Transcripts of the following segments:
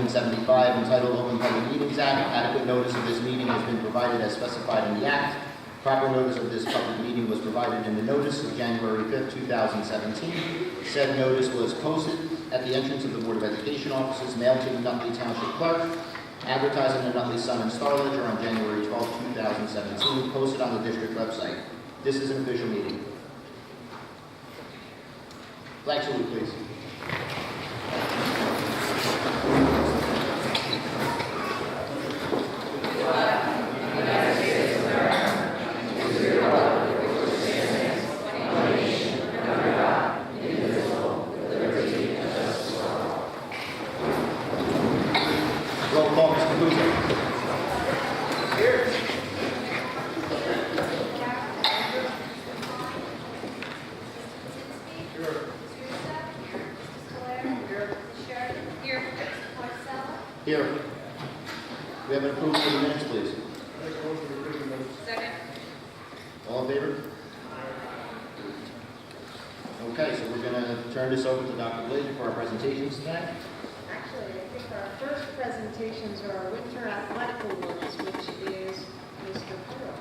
1975, entitled Open Public Meetings Act. Adequate notice of this meeting has been provided as specified in the Act. Proper notice of this public meeting was provided in the notice of January 5th, 2017. Said notice was posted at the entrance of the Board of Education offices, mailed to the Nutley Township Clerk, advertised in the Nutley Sun and Star Ledger on January 12th, 2017, posted on the district website. This is an official meeting. Flag salute, please. Roll call, Mr. Boozer. Here. Here. We have an approval for the minutes, please. Second. All in favor? Okay, so we're going to turn this over to Dr. Blazer for our presentations tonight. Actually, I think our first presentations are our Winter Athletic Awards, which is Mr. Pearl.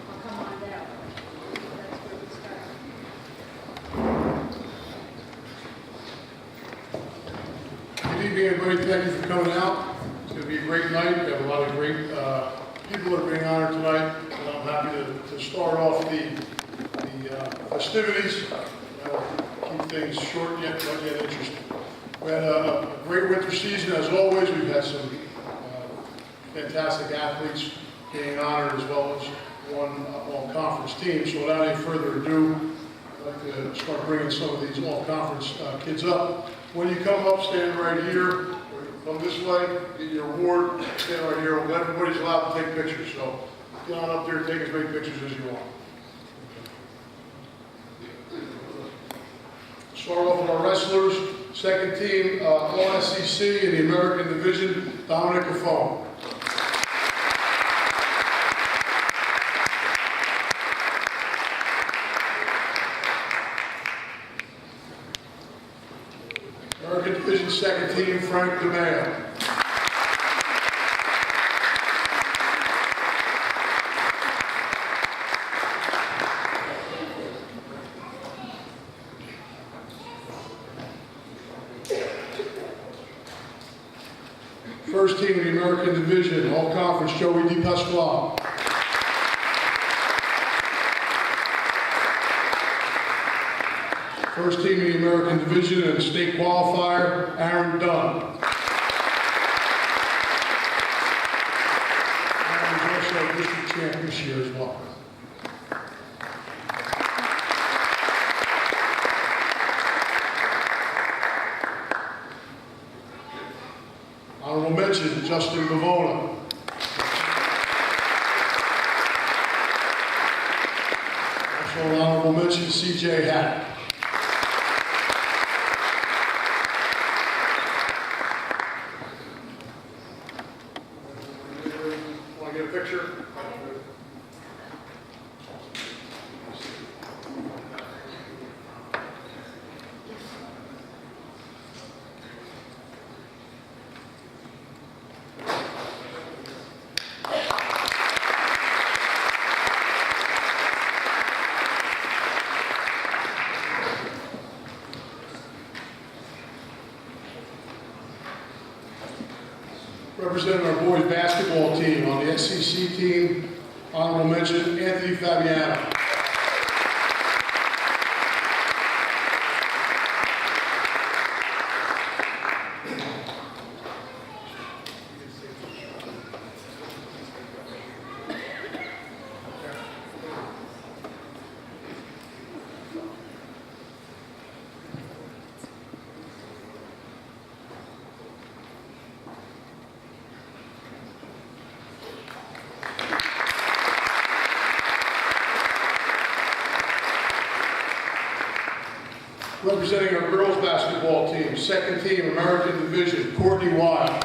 I'll come on down. That's where we start. Good evening, everybody. Thank you for coming out. It's going to be a great night. We have a lot of great people that are being honored tonight. And I'm happy to start off the festivities. Keep things short yet interesting. We had a great winter season as always. We've had some fantastic athletes being honored as well as one all-conference team. So without any further ado, I'd like to start bringing some of these all-conference kids up. When you come up, stand right here. Come this way, get your award, stand right here. Everybody's allowed to take pictures, so get on up there and take as many pictures as you want. Start off with our wrestlers. Second team, All-SEC in the American Division, Dominic Caffone. American Division second team, Frank DeMeo. First team in the American Division, All Conference, Joey DePasquale. First team in the American Division and state qualifier, Aaron Dunn. Aaron is also a district champ this year as well. Honorable mention, Justin Bavona. Also an honorable mention, C.J. Hack. Want to get a picture? Representing our boys basketball team on the SEC team, honorable mention, Anthony Fabiano. Representing our girls basketball team, second team, American Division, Courtney Wild.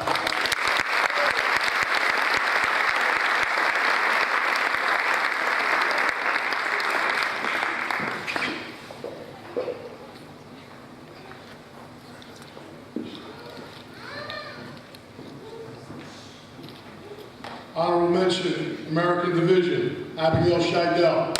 Honorable mention, American Division, Abigail Scheidel.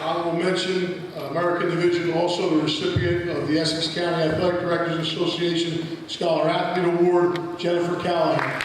Honorable mention, American Division, also the recipient of the Essex County Athletic Directors Association Scholar Athlete Award, Jennifer Callahan.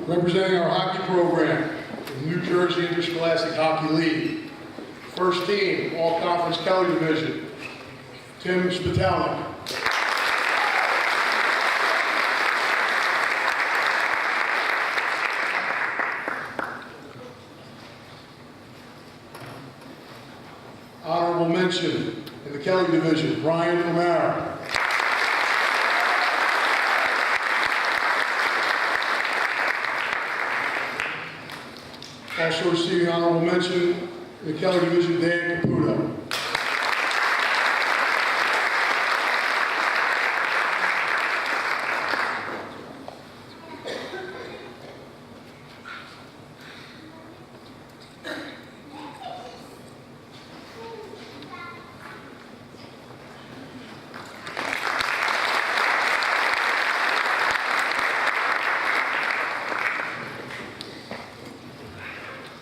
Representing our hockey program, the New Jersey Interscholastic Hockey League. First team, All-Conference Kelly Division, Tim Spitalnik. Honorable mention in the Kelly Division, Brian O'Mara. Also receiving honorable mention in the Kelly Division, Dan Caputo.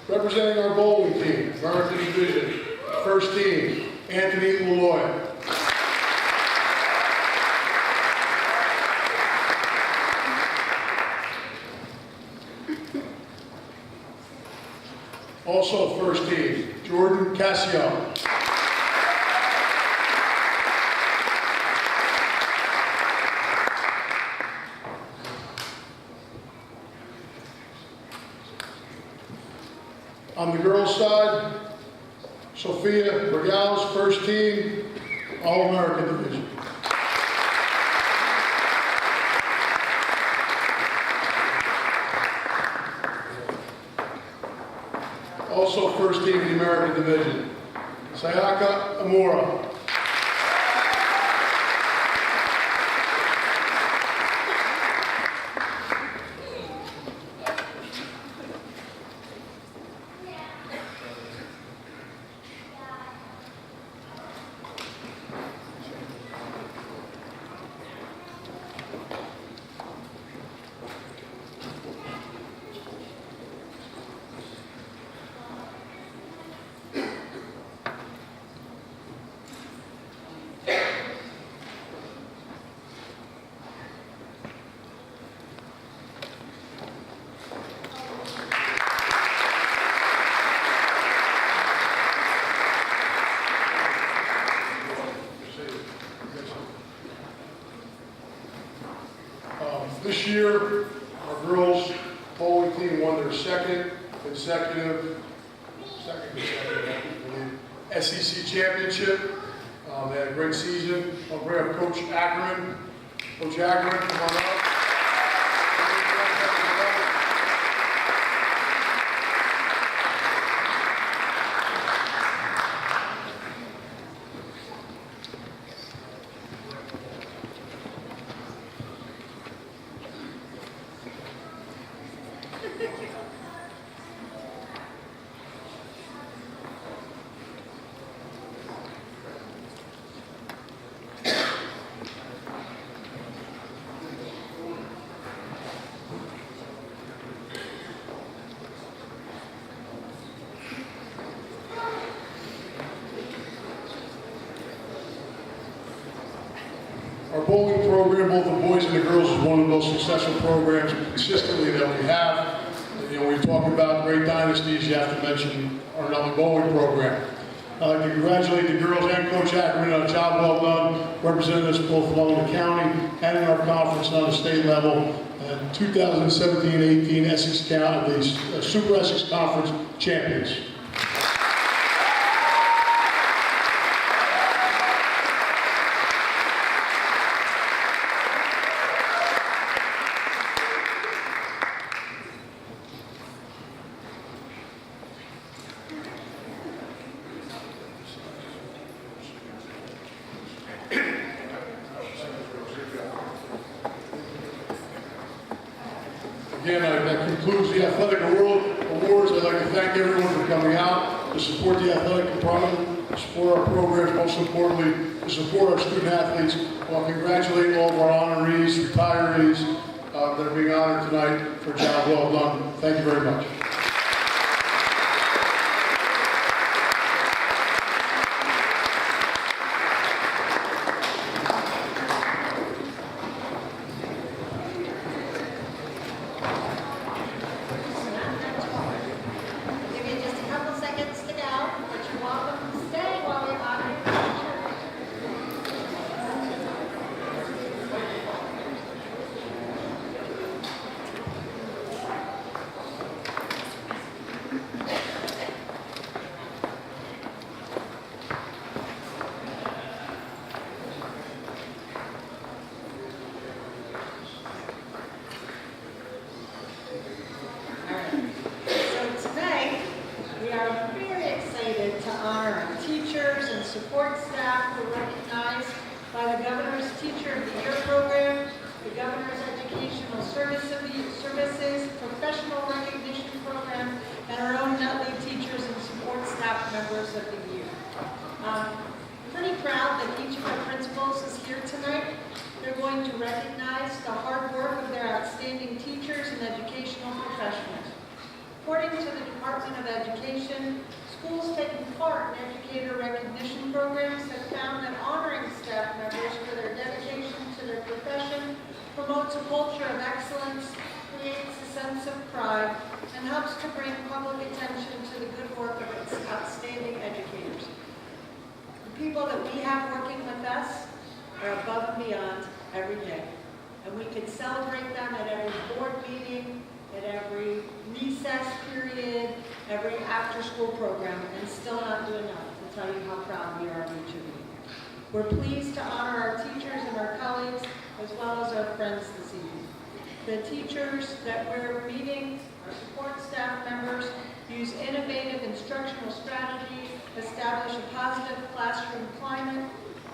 Representing our bowling team, American Division, first team, Anthony Malloy. Also first team, Jordan Cassio. On the girls' side, Sophia Regals, first team, All-American Division. Also first team, the American Division, Sayaka Amora. This year, our girls bowling team won their second consecutive SEC championship. They had a great season. I'll bring up Coach Ackerman. Coach Ackerman, come on up. Our bowling program, both the boys and the girls, is one of the most successful programs consistently that we have. And, when we talk about great dynasties, you have to mention our Nutley bowling program. I'd like to congratulate the girls and Coach Ackerman on a job well done, representing us both along the county and in our conference and on the state level. 2017-18 Essex County, the Super Essex Conference champions. concludes the Athletic World Awards. I'd like to thank everyone for coming out to support the athletic department, to support our programs, most importantly, to support our student athletes. I want to congratulate all of our honorees, retirees that are being honored tonight for a job well done. Thank you very much. Give you just a couple seconds to go, but you're welcome to stay while we honor your teacher. So tonight, we are very excited to honor our teachers and support staff who are recognized by the Governor's Teacher of the Year program, the Governor's Educational Services Professional Recognition Program, and our own Nutley Teachers and Support Staff Members of the Year. I'm pretty proud that each of our principals is here tonight. They're going to recognize the hard work of their outstanding teachers and educational professionals. According to the Department of Education, schools taking part in educator recognition programs have found that honoring staff members for their dedication to their profession promotes a culture of excellence, creates a sense of pride, and helps to bring public attention to the good work of its outstanding educators. The people that we have working with us are above and beyond every day. And we can celebrate them at every board meeting, at every recess period, every after-school program, and still not do enough to tell you how proud we are of each of you. We're pleased to honor our teachers and our colleagues, as well as our friends this evening. The teachers that we're meeting, our support staff members, use innovative instructional strategies, establish a positive classroom climate,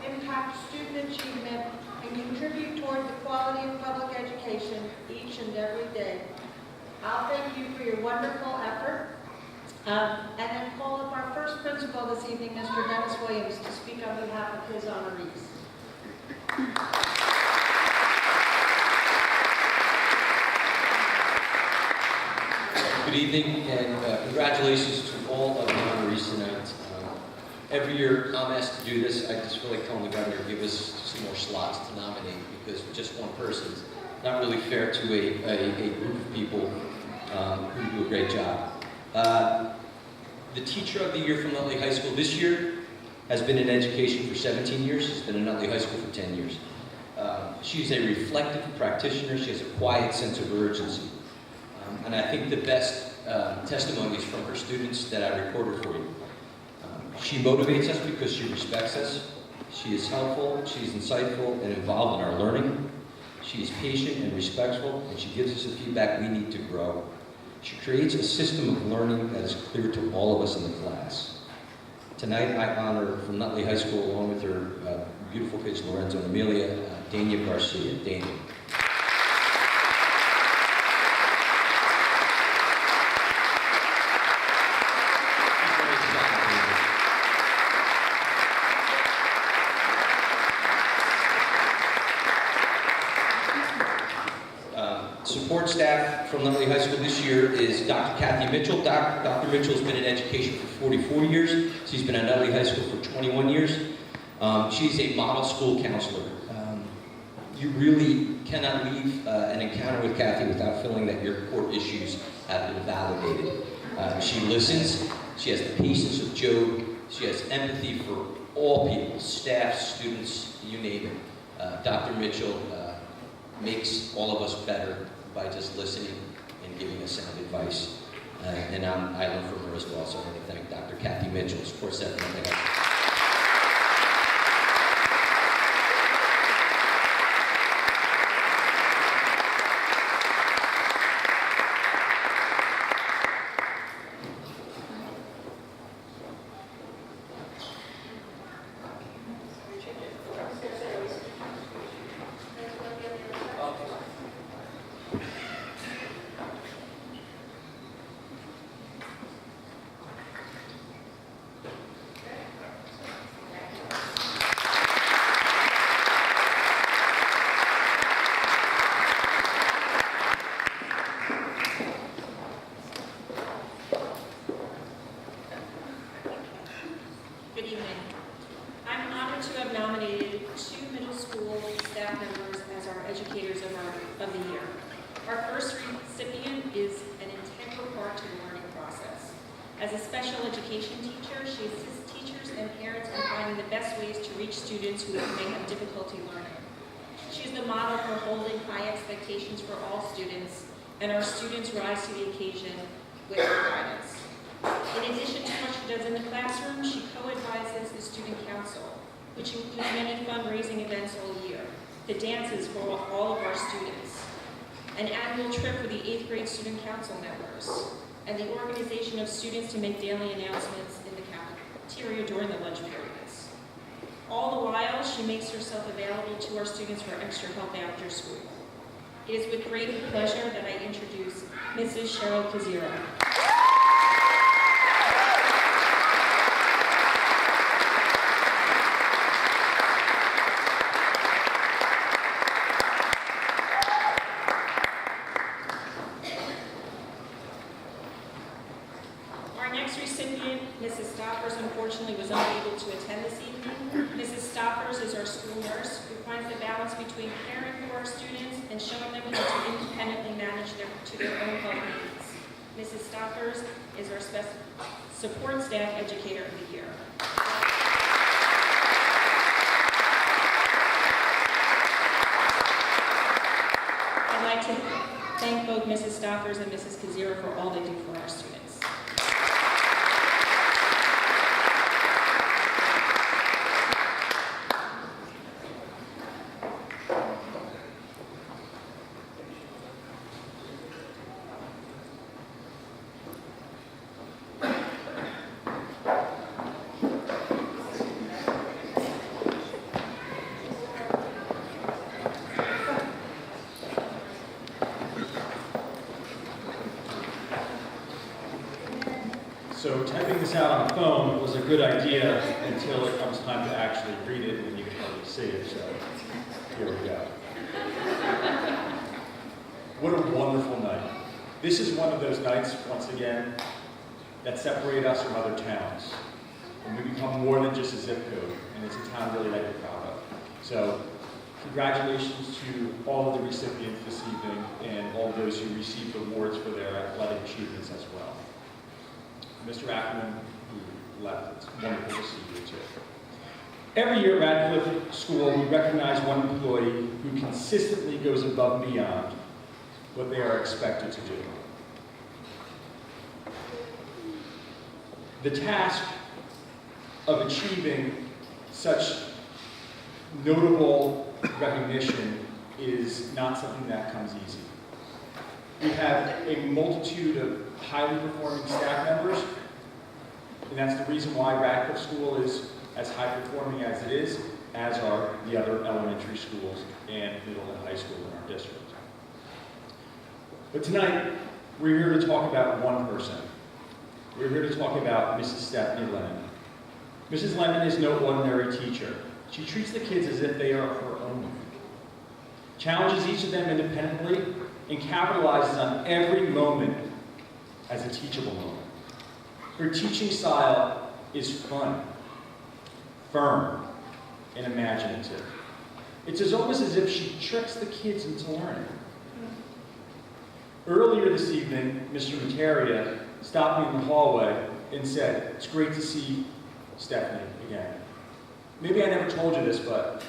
impact student achievement, and contribute toward the quality of public education each and every day. I'll thank you for your wonderful effort, and then call up our first principal this evening, Mr. Dennis Williams, to speak on behalf of his honorees. Good evening, and congratulations to all of the honorees tonight. Every year I'm asked to do this. I just feel like telling the governor, give us some more slots to nominate, because just one person is not really fair to a group of people who do a great job. The Teacher of the Year from Nutley High School this year has been in education for 17 years. She's been in Nutley High School for 10 years. She's a reflective practitioner. She has a quiet sense of urgency. And I think the best testimony is from her students that I recorded for you. She motivates us because she respects us. She is helpful, she's insightful, and involved in our learning. She is patient and respectful, and she gives us the feedback we need to grow. She creates a system of learning that is clear to all of us in the class. Tonight, I honor from Nutley High School, along with her beautiful kids, Lorenzo and Amelia, Dania Garcia. Dania. Support staff from Nutley High School this year is Dr. Kathy Mitchell. Dr. Mitchell has been in education for 44 years. She's been at Nutley High School for 21 years. She's a model school counselor. You really cannot leave an encounter with Kathy without feeling that your core issues have been validated. She listens. She has the patience of Job. She has empathy for all people, staff, students, you name it. Dr. Mitchell makes all of us better by just listening and giving us sound advice. And I learn from her as well, so I want to thank Dr. Kathy Mitchell, support staff. As a special education teacher, she assists teachers and parents in finding the best ways to reach students who may have difficulty learning. She is the model for holding high expectations for all students, and our students rise to the occasion with her guidance. In addition to what she does in the classroom, she co-advises the student council, which includes many fundraising events all year, the dances for all of our students, an annual trip for the 8th grade student council members, and the organization of students to make daily announcements in the cafeteria during the lunch periods. All the while, she makes herself available to our students for extra help after school. It is with great pleasure that I introduce Mrs. Cheryl Kazira. Our next recipient, Mrs. Stoppers, unfortunately was unable to attend this evening. Mrs. Stoppers is our school nurse who finds the balance between caring for our students and showing them how to independently manage their own health needs. Mrs. Stoppers is our support staff educator of the year. I'd like to thank both Mrs. Stoppers and Mrs. Kazira for all they do for our students. So typing this out on the phone was a good idea until it comes time to actually read it and you can hardly see it, so here we go. What a wonderful night. This is one of those nights, once again, that separate us from other towns. And we become more than just a zip code, and it's a town really that you're proud of. So congratulations to all of the recipients this evening and all those who received awards for their athletic achievements as well. Mr. Ackerman, who left, it's wonderful to see you too. Every year at Radcliffe School, we recognize one employee who consistently goes above and beyond what they are expected to do. The task of achieving such notable recognition is not something that comes easy. We have a multitude of highly performing staff members, and that's the reason why Radcliffe School is as high performing as it is, as are the other elementary schools and middle and high school in our district. But tonight, we're here to talk about one person. We're here to talk about Mrs. Stephanie Lennon. Mrs. Lennon is no ordinary teacher. She treats the kids as if they are her own. Challenges each of them independently and capitalizes on every moment as a teachable moment. Her teaching style is fun, firm, and imaginative. It's almost as if she tricks the kids into learning. Earlier this evening, Mr. Materia stopped me in the hallway and said, "It's great to see Stephanie again." Maybe I never told you this, but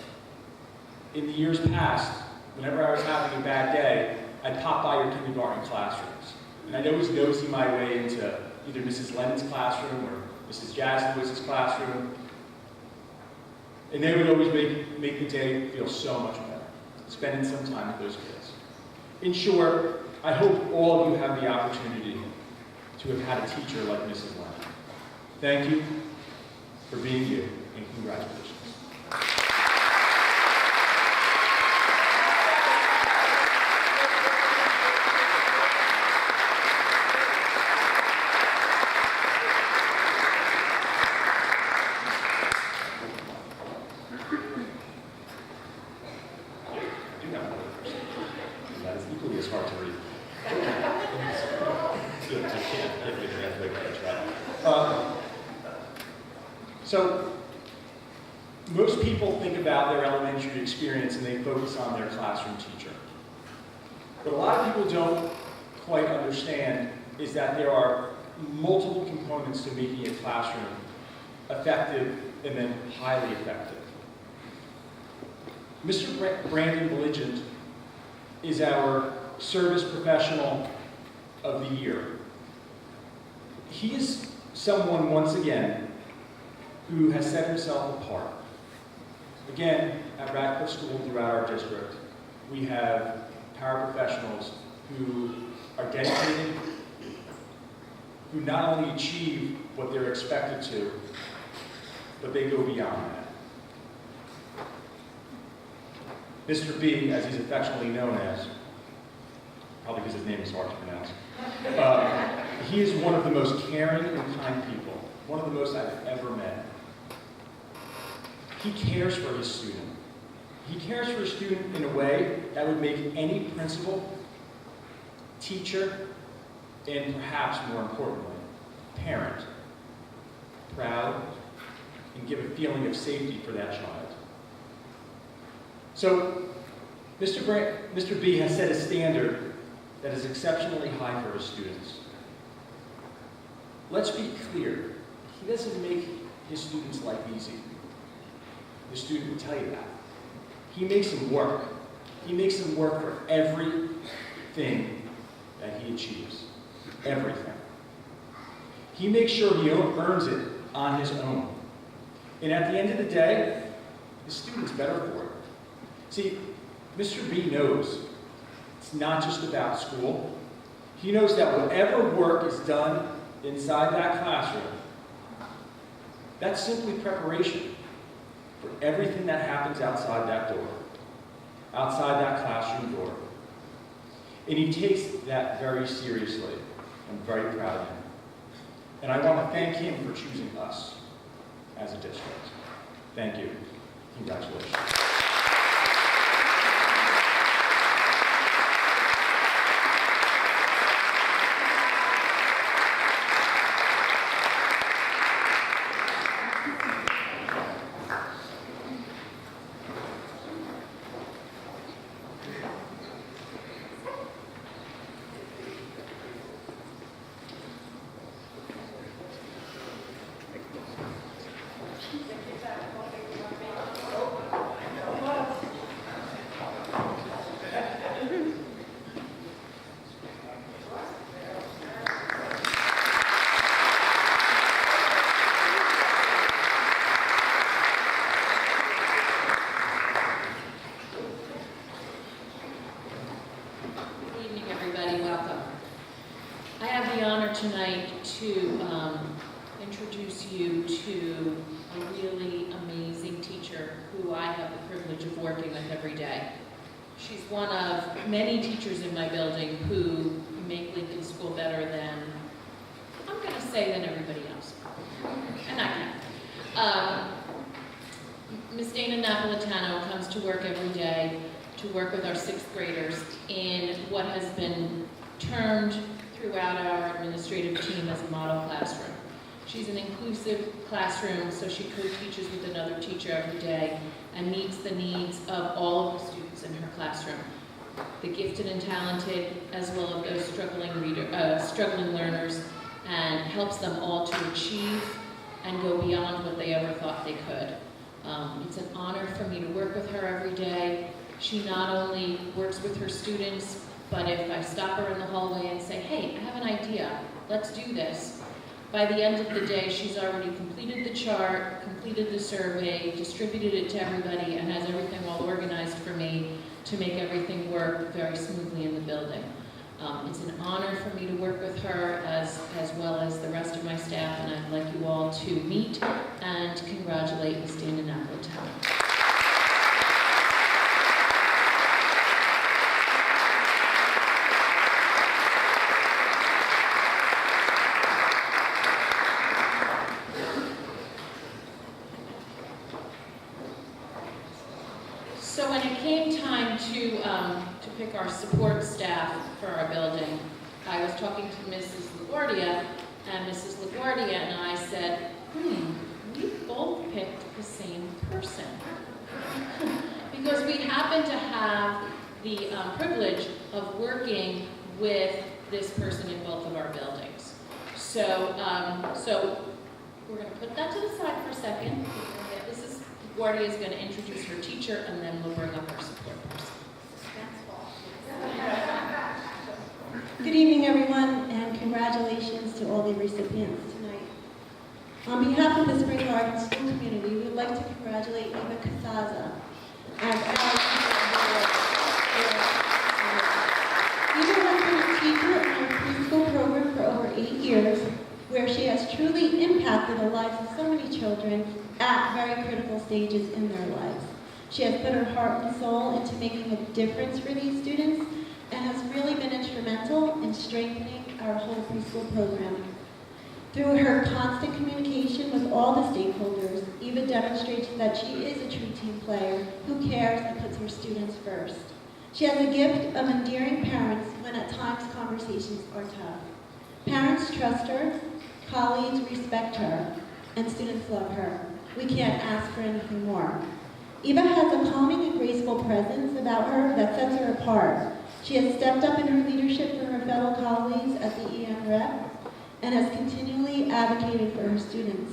in the years past, whenever I was having a bad day, I'd pop by your kindergarten classrooms. And I'd always nosy my way into either Mrs. Lennon's classroom or Mrs. Jasnowitz's classroom. And they would always make the day feel so much better, spending some time with those kids. In short, I hope all of you have the opportunity to have had a teacher like Mrs. Lennon. Thank you for being you, and congratulations. That is equally as hard to read. So, most people think about their elementary experience and they focus on their classroom teacher. But a lot of people don't quite understand is that there are multiple components to making a classroom effective and then highly effective. Mr. Brandon Belligent is our Service Professional of the Year. He is someone, once again, who has set himself apart. Again, at Radcliffe School throughout our district, we have paraprofessionals who are dedicated, who not only achieve what they're expected to, but they go beyond that. Mr. B, as he's affectionately known as, probably because his name is hard to pronounce, he is one of the most caring and kind people, one of the most I've ever met. He cares for his student. He cares for his student in a way that would make any principal, teacher, and perhaps more importantly, parent, proud, and give a feeling of safety for that child. So, Mr. B has set a standard that is exceptionally high for his students. Let's be clear, he doesn't make his students' life easy. The student will tell you that. He makes them work. He makes them work for everything that he achieves. Everything. He makes sure he earns it on his own. And at the end of the day, the student's better for it. See, Mr. B knows it's not just about school. He knows that whatever work is done inside that classroom, that's simply preparation for everything that happens outside that door, outside that classroom door. And he takes that very seriously. I'm very proud of him. And I want to thank him for choosing us as a district. Thank you. Congratulations. Tonight to introduce you to a really amazing teacher who I have the privilege of working with every day. She's one of many teachers in my building who make Lincoln School better than, I'm going to say, than everybody else. And I can. Ms. Dana Napolitano comes to work every day to work with our 6th graders in what has been termed throughout our administrative team as a model classroom. She's an inclusive classroom, so she co-teaches with another teacher every day and meets the needs of all of the students in her classroom, the gifted and talented, as well as those struggling learners, and helps them all to achieve and go beyond what they ever thought they could. It's an honor for me to work with her every day. She not only works with her students, but if I stop her in the hallway and say, hey, I have an idea, let's do this, by the end of the day, she's already completed the chart, completed the survey, distributed it to everybody, and has everything all organized for me to make everything work very smoothly in the building. It's an honor for me to work with her as well as the rest of my staff, and I'd like you all to meet and congratulate Ms. Dana Napolitano. So when it came time to pick our support staff for our building, I was talking to Mrs. LaGuardia, and Mrs. LaGuardia and I said, we both picked the same person. Because we happen to have the privilege of working with this person in both of our buildings. So we're going to put that to the side for a second. Mrs. LaGuardia is going to introduce her teacher, and then we'll bring up her support person. Good evening, everyone, and congratulations to all the recipients tonight. On behalf of the Spring Garden School community, we would like to congratulate Eva Casaza as our Eva has been a teacher in our preschool program for over 8 years, where she has truly impacted the lives of so many children at very critical stages in their lives. She has put her heart and soul into making a difference for these students and has really been instrumental in strengthening our whole preschool program. Through her constant communication with all the stakeholders, Eva demonstrates that she is a true team player who cares and puts her students first. She has a gift of endearing parents when at times conversations are tough. Parents trust her, colleagues respect her, and students love her. We can't ask for anything more. Eva has a calming and graceful presence about her that sets her apart. She has stepped up in her leadership for her fellow colleagues at the EM Rep and has continually advocated for her students.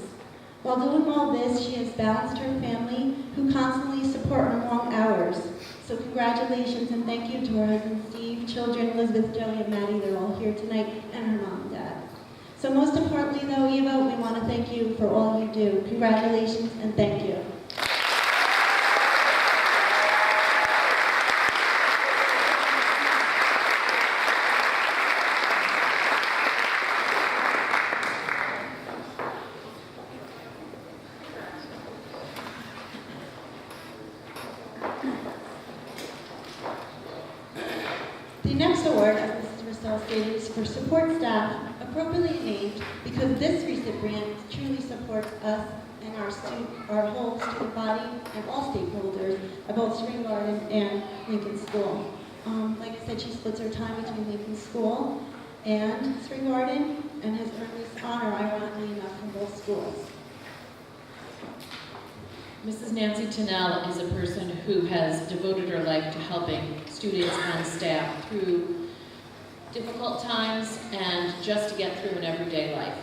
While doing all this, she has balanced her family, who constantly support her long hours. So congratulations and thank you to her husband Steve, children Elizabeth, Joey, and Maddie. They're all here tonight, and her mom and dad. So most importantly though, Eva, we want to thank you for all you do. Congratulations and thank you. The next award, as Mrs. Rousseau stated, is for support staff, appropriately named because this recipient truly supports us and our whole student body and all stakeholders at both Spring Garden and Lincoln School. Like I said, she splits her time between Lincoln School and Spring Garden and has earned this honor, ironically enough, from both schools. Mrs. Nancy Tennell is a person who has devoted her life to helping students and staff through difficult times and just to get through an everyday life.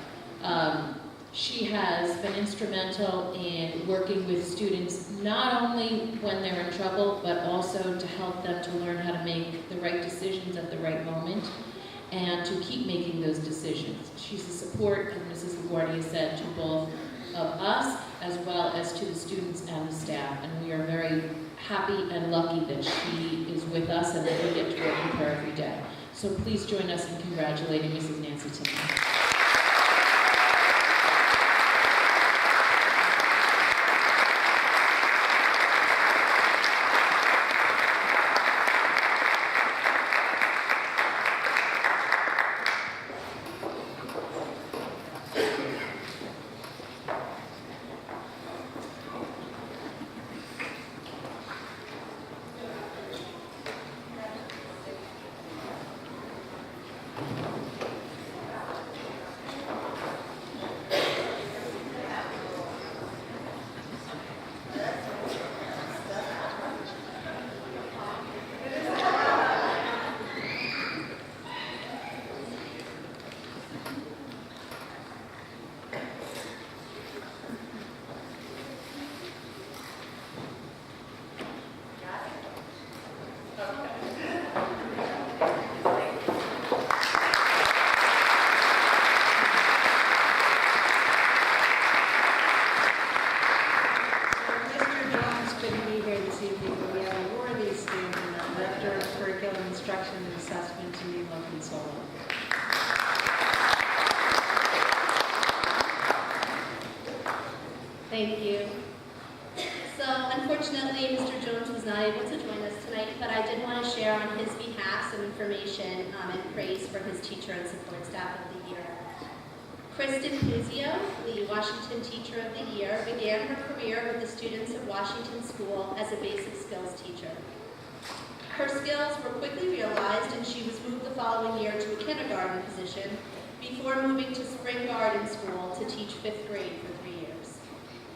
She has been instrumental in working with students not only when they're in trouble, but also to help them to learn how to make the right decisions at the right moment and to keep making those decisions. She's a support, as Mrs. LaGuardia said, to both of us as well as to the students and the staff. And we are very happy and lucky that she is with us and that we get to work with her every day. So please join us in congratulating Mrs. Nancy Tennell. Thank you. So unfortunately, Mr. Jones was not able to join us tonight, but I did want to share on his behalf some information and praise for his teacher and support staff of the year. Kristen Puzio, the Washington Teacher of the Year, began her career with the students at Washington School as a basic skills teacher. Her skills were quickly realized and she was moved the following year to a kindergarten position before moving to Spring Garden School to teach 5th grade for 3 years.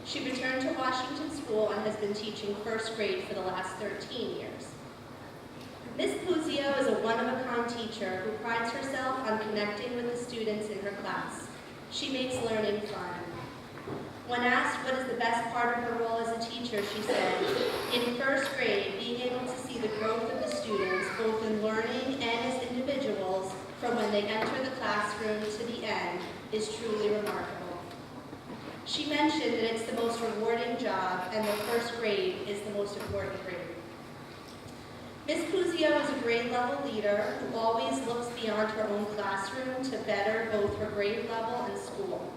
She returned to Washington School and has been teaching 1st grade for the last 13 years. Ms. Puzio is a one-of-a-kind teacher who prides herself on connecting with the students in her class. She makes learning fun. When asked what is the best part of her role as a teacher, she said, in first grade, being able to see the growth of the students, both in learning and as individuals, from when they enter the classroom to the end, is truly remarkable. She mentioned that it's the most rewarding job and that first grade is the most important grade. Ms. Puzio is a grade level leader who always looks beyond her own classroom to better both her grade level and school.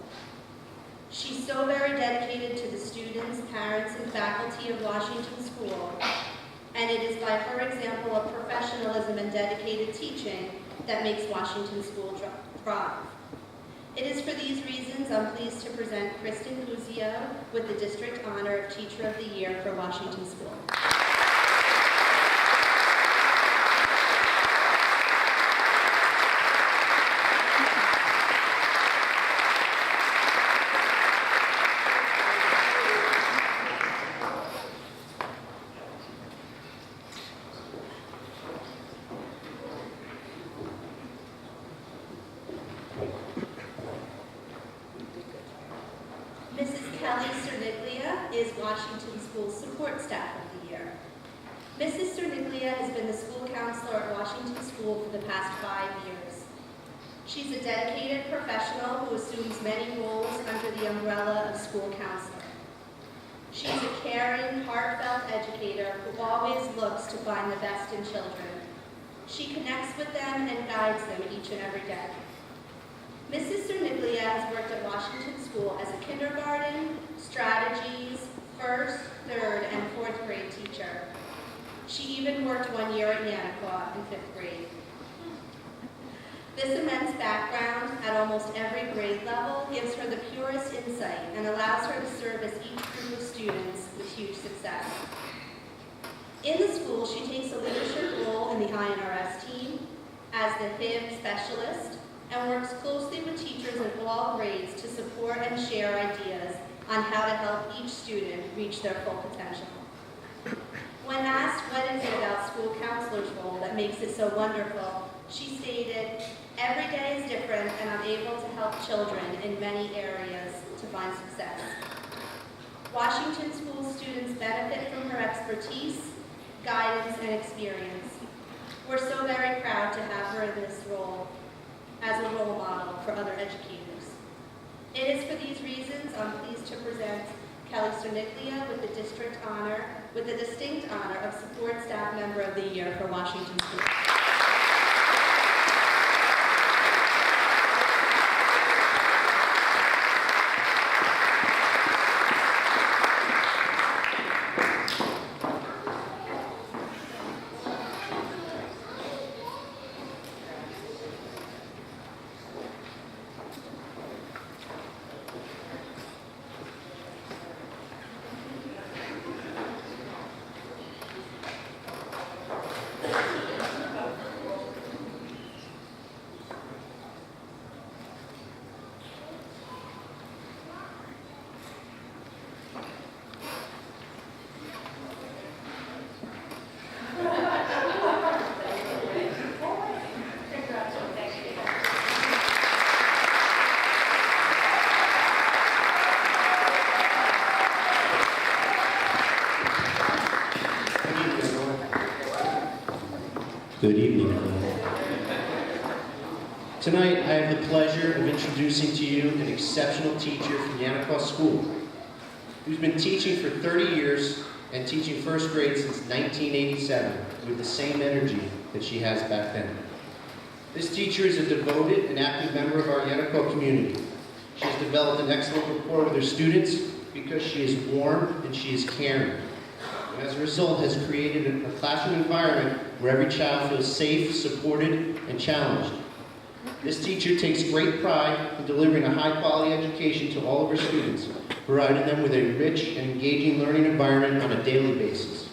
She's so very dedicated to the students, parents, and faculty of Washington School, and it is by her example of professionalism and dedicated teaching that makes Washington School thrive. It is for these reasons I'm pleased to present Kristen Puzio with the District Honor of Teacher of the Year for Washington School. Is Washington School Support Staff of the Year. Mrs. Cerniglia has been the school counselor at Washington School for the past 5 years. She's a dedicated professional who assumes many roles under the umbrella of school counselor. She's a caring, heartfelt educator who always looks to find the best in children. She connects with them and guides them each and every day. Mrs. Cerniglia has worked at Washington School as a kindergarten, strategies, first, third, and fourth grade teacher. She even worked 1 year at Yanaqua in 5th grade. This immense background at almost every grade level gives her the purest insight and allows her to service each group of students with huge success. In the school, she takes a leadership role in the INRS team as the HIB specialist and works closely with teachers of all grades to support and share ideas on how to help each student reach their full potential. When asked what is it about school counselor's role that makes it so wonderful, she stated, every day is different and I'm able to help children in many areas to find success. Washington School students benefit from her expertise, guidance, and experience. We're so very proud to have her in this role as a role model for other educators. It is for these reasons I'm pleased to present Kelly Cerniglia with the distinct honor of Support Staff Member of the Year for Washington School. Good evening. Tonight, I have the pleasure of introducing to you an exceptional teacher from Yanaqua School, who's been teaching for 30 years and teaching first grade since 1987 with the same energy that she has back then. This teacher is a devoted and active member of our Yanaqua community. She has developed an excellent rapport with her students because she is warm and she is caring. And as a result, has created a classroom environment where every child feels safe, supported, and challenged. This teacher takes great pride in delivering a high-quality education to all of her students, providing them with a rich and engaging learning environment on a daily basis.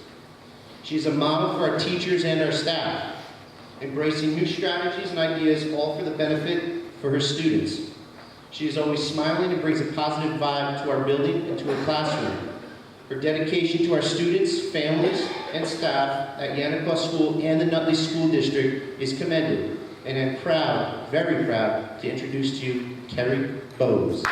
She is a model for our teachers and our staff, embracing new strategies and ideas, all for the benefit for her students. She is always smiling and brings a positive vibe to our building and to her classroom. Her dedication to our students, families, and staff at Yanaqua School and the Nutley School District is commended, and I'm proud, very proud, to introduce to you Bose.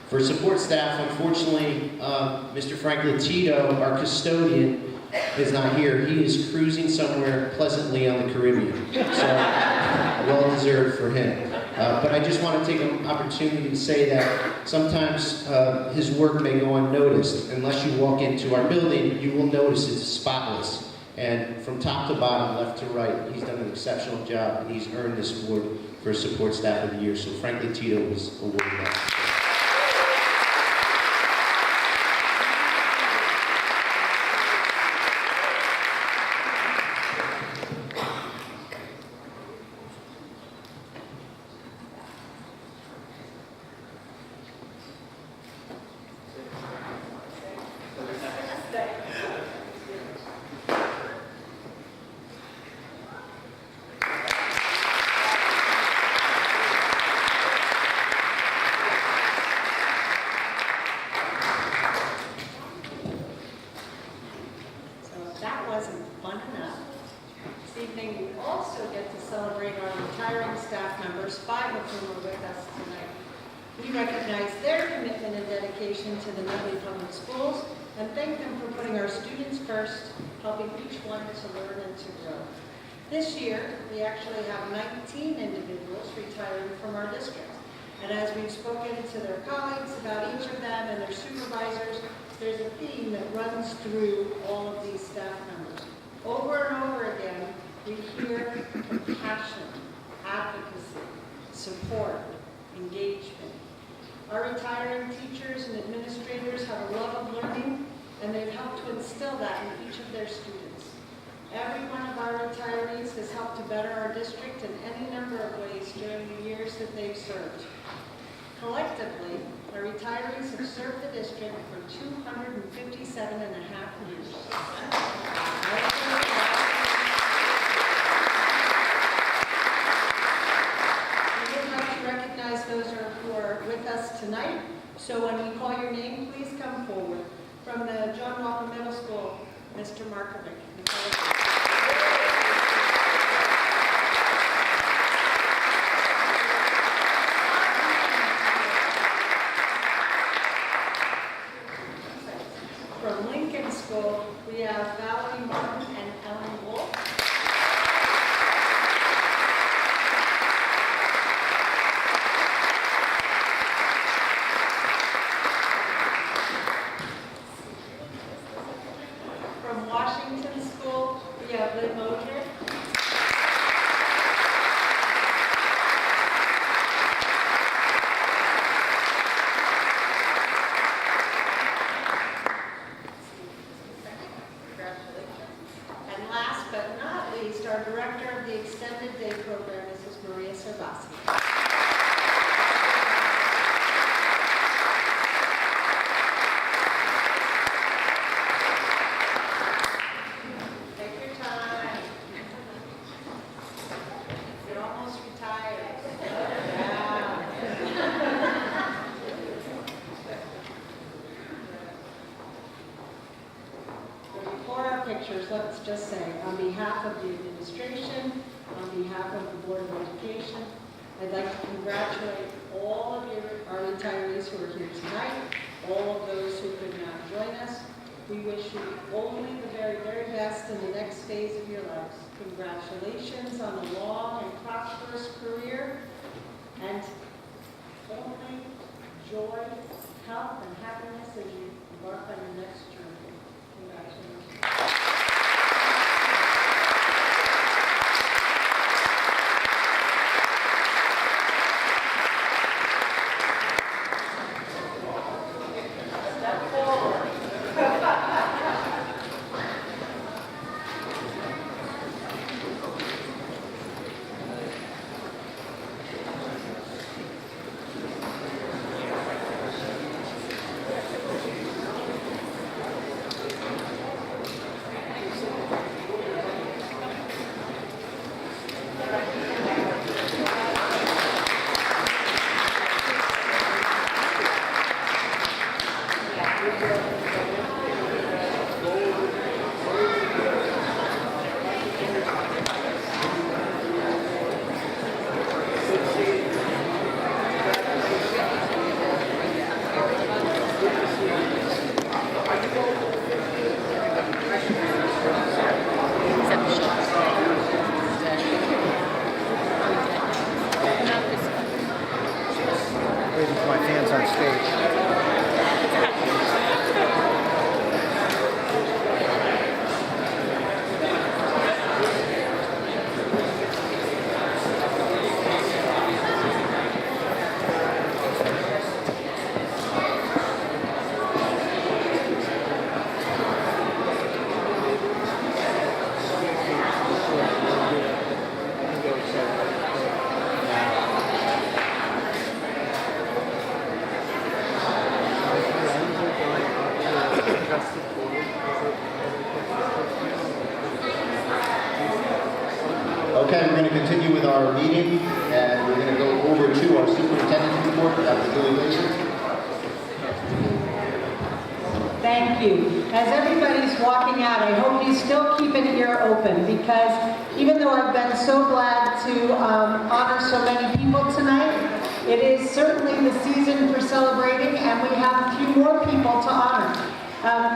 For support staff, unfortunately, Mr. Frank Latito, our custodian, is not here. He is cruising somewhere pleasantly on the Caribbean. So, well deserved for him. But I just want to take an opportunity to say that sometimes his work may go unnoticed. Unless you walk into our building, you will notice it's spotless. And from top to bottom, left to right, he's done an exceptional job, and he's earned this award for Support Staff of the Year. So Frank Latito was awarded that. We recognize their commitment and dedication to the Nutley Public Schools and thank them for putting our students first, helping each one to learn and to grow. This year, we actually have 19 individuals retiring from our district. And as we've spoken to their colleagues about each of them and their supervisors, there's a theme that runs through all of these staff members. Over and over again, we hear compassion, advocacy, support, engagement. Our retiring teachers and administrators have a love of learning, and they've helped to instill that in each of their students. Every one of our retirees has helped to better our district in any number of ways during the years that they've served. Collectively, our retirees have served the district for 257 and a half years. We would like to recognize those who are with us tonight. So when we call your name, please come forward. From the John Walker Middle School, Mr. Markovic. From Lincoln School, we have Valerie Martin and Ellen Wolf. From Washington School, we have Lynn Mosier. And last but not least, our director of the Extended Day Program, Mrs. Maria Servasi. Take your time. You're almost retired. Yeah. Before our pictures, let's just say, on behalf of the administration, on behalf of the Board of Education, I'd like to congratulate all of our retirees who are here tonight, all of those who could not join us. We wish you only the very, very best in the next phase of your lives. Congratulations on a long and prosperous career, and only joy, health, and happiness as you embark on your next journey. Congratulations. Step forward. waving to my fans on stage. Okay, we're going to continue with our meeting, and we're going to go over to our superintendent's report. Dr. Julie Glazer. Thank you. As everybody's walking out, I hope you still keep an ear open, because even though I've been so glad to honor so many people tonight, it is certainly the season for celebrating, and we have a few more people to honor.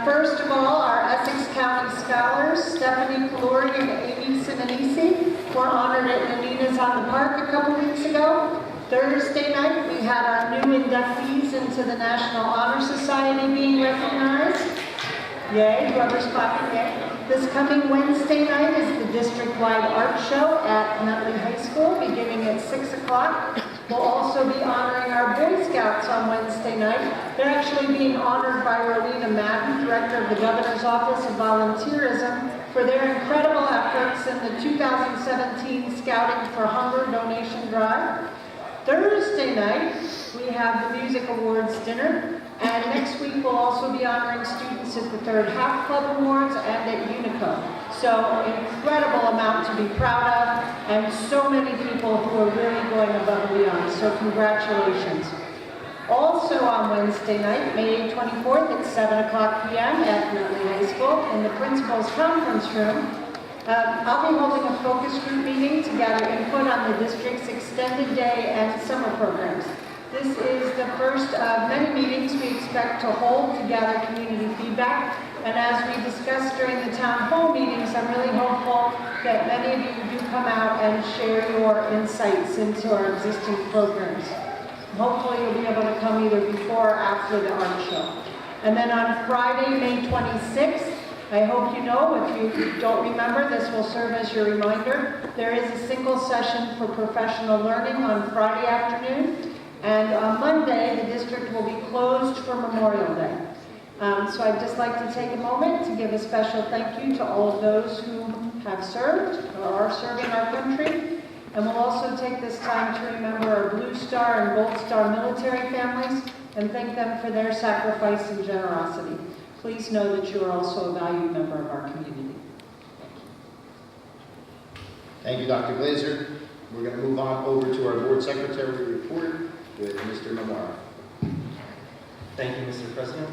First of all, our Essex County Scholars, Stephanie Kaluri and Amy Sinanisi, were honored at Nanina's on the Park a couple weeks ago. Thursday night, we had our new inductees into the National Honor Society being recognized. Yay, whoever's clapping, yay. This coming Wednesday night is the district-wide art show at Nutley High School, beginning at 6 o'clock. We'll also be honoring our Boy Scouts on Wednesday night. They're actually being honored by Rowena Madden, Director of the Governor's Office of Volunteerism, for their incredible efforts in the 2017 Scouting for Hunger donation drive. Thursday night, we have the Music Awards dinner, and next week we'll also be honoring students at the Third Half Club Awards and at Unico. So, incredible amount to be proud of, and so many people who are really going above and beyond, so congratulations. Also on Wednesday night, May 24th at 7 o'clock p.m. at Nutley High School in the Principal's Conference Room, I'll be holding a focus group meeting to gather input on the district's extended day and summer programs. This is the first of many meetings we expect to hold to gather community feedback. And as we discussed during the town hall meetings, I'm really hopeful that many of you do come out and share your insights into our existing programs. Hopefully you'll be able to come either before or after the art show. And then on Friday, May 26th, I hope you know, if you don't remember, this will serve as your reminder. There is a single session for professional learning on Friday afternoon. And on Monday, the district will be closed for Memorial Day. So I'd just like to take a moment to give a special thank you to all of those who have served or are serving our country. And we'll also take this time to remember our Blue Star and Gold Star military families and thank them for their sacrifice and generosity. Please know that you are also a valued member of our community. Thank you, Dr. Glazer. We're going to move on over to our board secretary report with Mr. Memora. Thank you, Mr. President.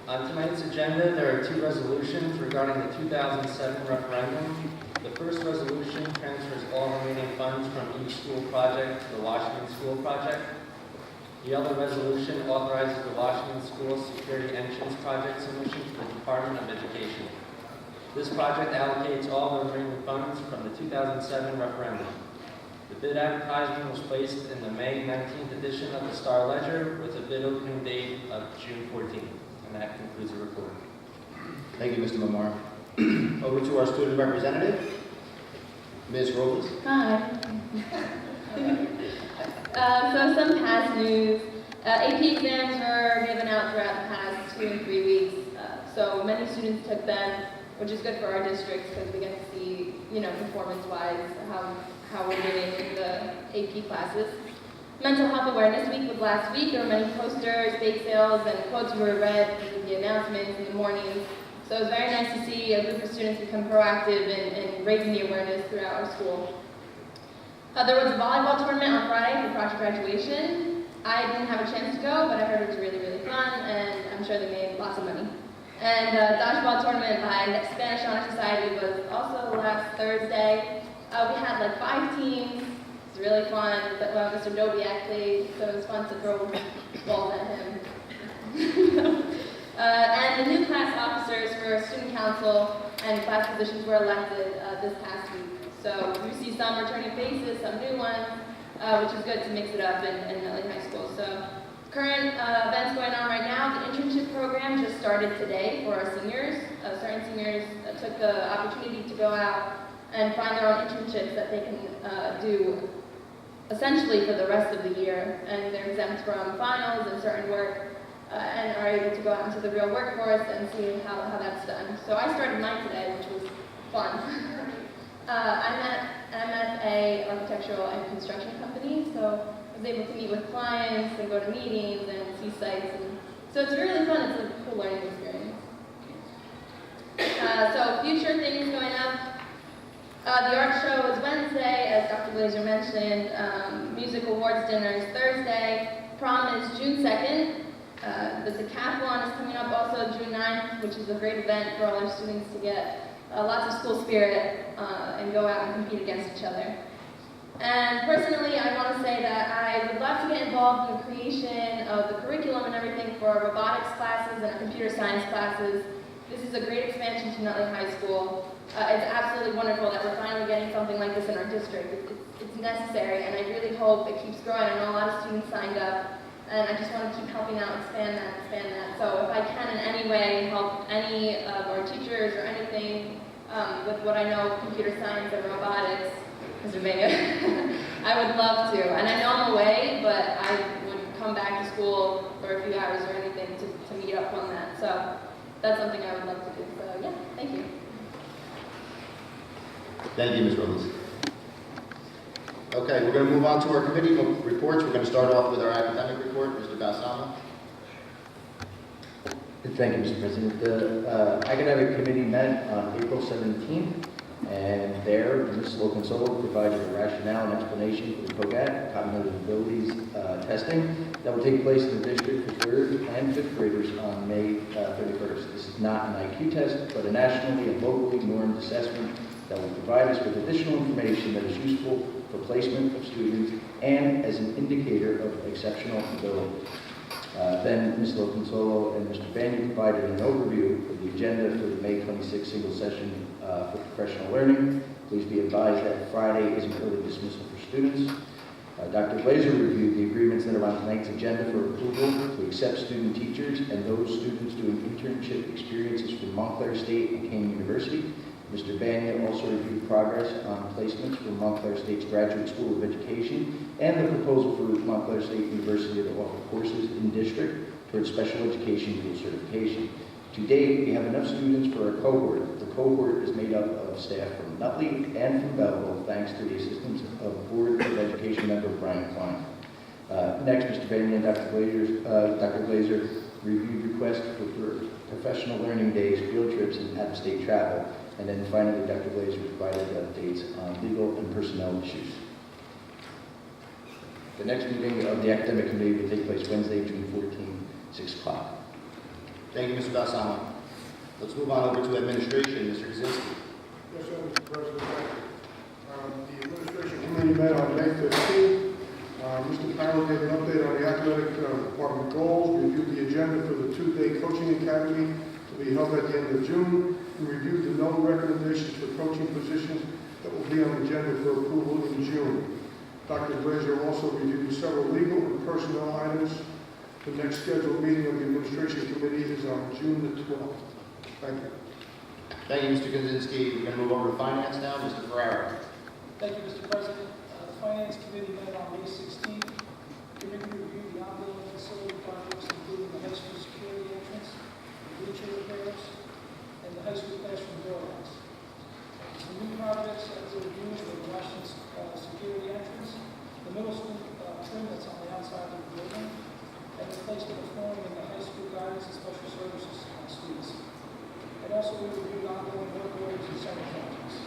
On tonight's agenda, there are two resolutions regarding the 2007 referendum. The first resolution transfers all remaining funds from each school project to the Washington School Project. The other resolution authorizes the Washington School Security Entrance Project submission to the Department of Education. This project allocates all the remaining funds from the 2007 referendum. The bid advertisement was placed in the May 19th edition of the Star Ledger with a bid opening date of June 14th. And that concludes the report. Thank you, Mr. Memora. Over to our student representative, Ms. Robles. Hi. So some past news. AP exams were given out throughout the past 2 and 3 weeks. So many students took them, which is good for our districts because we get to see, performance-wise, how we're doing in the AP classes. Mental Health Awareness Week was last week. There were many posters, bake sales, and quotes were read in the announcements in the mornings. So it was very nice to see a group of students become proactive in raising the awareness throughout our school. There was a volleyball tournament on Friday for project graduation. I didn't have a chance to go, but I heard it was really, really fun, and I'm sure they made lots of money. And dodgeball tournament by Spanish Honor Society was also last Thursday. We had like 5 teams. It was really fun. But Mr. Dobiak played, so it was fun to throw balls at him. And the new class officers for student council and class positions were elected this past week. So we see some returning faces, some new ones, which is good to mix it up in Nutley High School. So program just started today for our seniors. Starting seniors took the opportunity to go out and find their own internships that they can do essentially for the rest of the year, and they're exempt from finals and certain work, and are able to go out into the real workforce and see how that's done. So I started mine today, which was fun. I'm at MFA Architectural and Construction Company, so I was able to meet with clients and go to meetings and see sites, and so it's really fun. It's a cool learning experience. So future things going up. The art show is Wednesday, as Dr. Glazer mentioned. Music awards dinner is Thursday. Prom is June 2nd. The decathlon is coming up also June 9th, which is a great event for all our students to get lots of school spirit and go out and compete against each other. And personally, I want to say that I would love to get involved in the creation of the curriculum and everything for our robotics classes and our computer science classes. This is a great expansion to Nutley High School. It's absolutely wonderful that we're finally getting something like this in our district. It's necessary, and I really hope it keeps growing. I know a lot of students signed up, and I just want to keep helping out, expand that. So if I can in any way help any of our teachers or anything with what I know, computer science and robotics, Mr. Vega, I would love to. And I know I'm away, but I would come back to school for a few hours or anything to meet up on that. So that's something I would love to do. So yeah, thank you. Thank you, Ms. Rose. Okay, we're going to move on to our committee reports. We're going to start off with our academic report. Mr. Balsamo. Thank you, Mr. President. The Academic Committee met on April 17th, and there, Ms. Loconsolo provided a rationale and explanation for the COGAT, Cognitive Abilities Testing, that will take place in the district for 3rd and 5th graders on May 31st. This is not an IQ test, but a nationally and locally normed assessment that will provide us with additional information that is useful for placement of students and as an indicator of exceptional ability. Then Ms. Loconsolo and Mr. Banyan provided an overview of the agenda for the May 26th single session for professional learning. Please be advised that Friday is an early dismissal for students. Dr. Glazer reviewed the agreements that are on tonight's agenda for approval to accept student teachers and those students doing internship experiences from Montclair State and King University. Mr. Banyan also reviewed progress on placements for Montclair State's Graduate School of Education and the proposal for Montclair State University to offer courses in district towards special education dual certification. To date, we have enough students for a cohort. The cohort is made up of staff from Nutley and from Belleville, thanks to the assistance of Board of Education member Brian Klein. Next, Mr. Banyan and Dr. Glazer reviewed requests for professional learning days, field trips, and out-of-state travel. And then finally, Dr. Glazer provided updates on legal and personnel issues. The next meeting of the Academic Committee will take place Wednesday, June 14, 6 o'clock. Thank you, Mr. Balsamo. Let's move on over to administration. Mr. Kaczynski. Yes, sir, Mr. President. The administration committee met on May 15th. Mr. Powell gave an update on the athletic department goals, reviewed the agenda for the 2-day coaching academy to be held at the end of June, and reviewed the known recommendations for coaching positions that will be on the agenda for approval in June. Dr. Glazer also reviewed several legal and personnel items. The next scheduled meeting of the administration committee is on June the 12th. Thank you. Thank you, Mr. Kaczynski. We're going to move over to finance now. Mr. Ferrara. Thank you, Mr. President. The Finance Committee met on May 16th. The committee reviewed the ongoing facility projects, including the high school security entrance, the bleacher repairs, and the high school classroom doorways. Some new projects that were reviewed were the Washington security entrance, the middle school trim that's on the outside of the building, and the placement of flooring in the high school guidance and special services suites. And also we reviewed ongoing work orders and summer projects.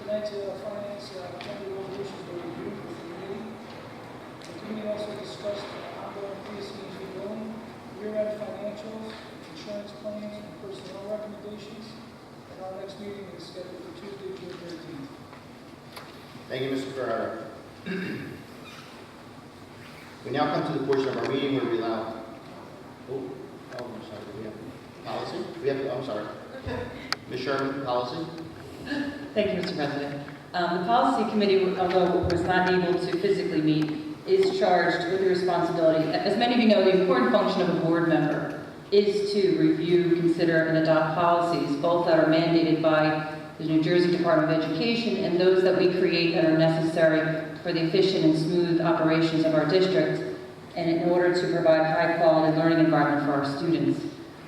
Tonight's finance agenda resolutions were reviewed with the committee. The committee also discussed ongoing PSEG billing, year-end financials, insurance claims, and personnel recommendations. And our next meeting is scheduled for Tuesday, June 13th. Thank you, Mr. Ferrara. We now come to the portion of our meeting where we allow... I'm sorry. Do we have policy? I'm sorry. Ms. Sherman, policy? Thank you, Mr. President. The Policy Committee, although was not able to physically meet, is charged with the responsibility, as many of you know, the important function of a board member is to review, consider, and adopt policies, both that are mandated by the New Jersey Department of Education and those that we create that are necessary for the efficient and smooth operations of our district, and in order to provide high-quality learning environment for our students.